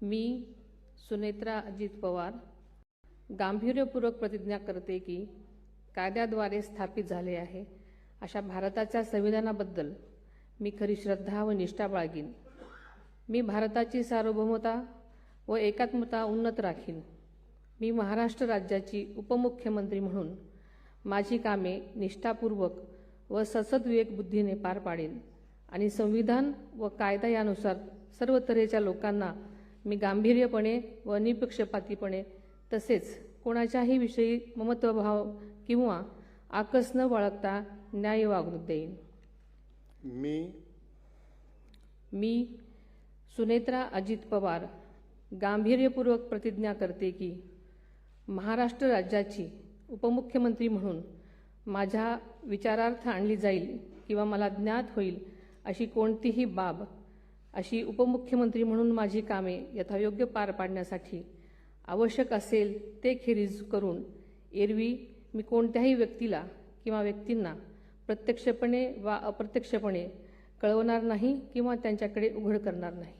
मी सुनेत्रा अजित पवार गांभीर्यपूर्वक प्रतिज्ञा करते की कायद्याद्वारे स्थापित झाले आहे अशा भारताच्या संविधानाबद्दल मी खरी श्रद्धा व निष्ठा बाळगीन। मी भारताची सार्वभौमता व एकात्मता उन्नत राखीन। मी महाराष्ट्र राज्याची उपमुख्यमंत्री म्हणून माझी कामे निष्ठापूर्वक व सद्विवेक बुद्धीने पार पाडेन आणि संविधान व कायदा यानुसार सर्व तऱ्हेच्या लोकांना मी गांभीर्यपणे व निपक्षपातीपणे तसेच कोणाच्याही विषयी ममत्वभाव किंवा आकस न बाळगता न्याय वागणूक देईन। मी सुनेत्रा अजित पवार गांभीर्यपूर्वक प्रतिज्ञा करते की महाराष्ट्र राज्याची उपमुख्यमंत्री म्हणून माझ्या विचारार्थ आणली जाईल किंवा मला ज्ञात होईल अशी कोणतीही बाब अशी उपमुख्यमंत्री म्हणून माझी कामे यथायोग्य पार पाडण्यासाठी आवश्यक असेल ते खेरीज करून एरवी मी कोणत्याही व्यक्तीला किंवा व्यक्तींना प्रत्यक्षपणे वा अप्रत्यक्षपणे कळवणार नाही किंवा त्यांच्याकडे उघड करणार नाही।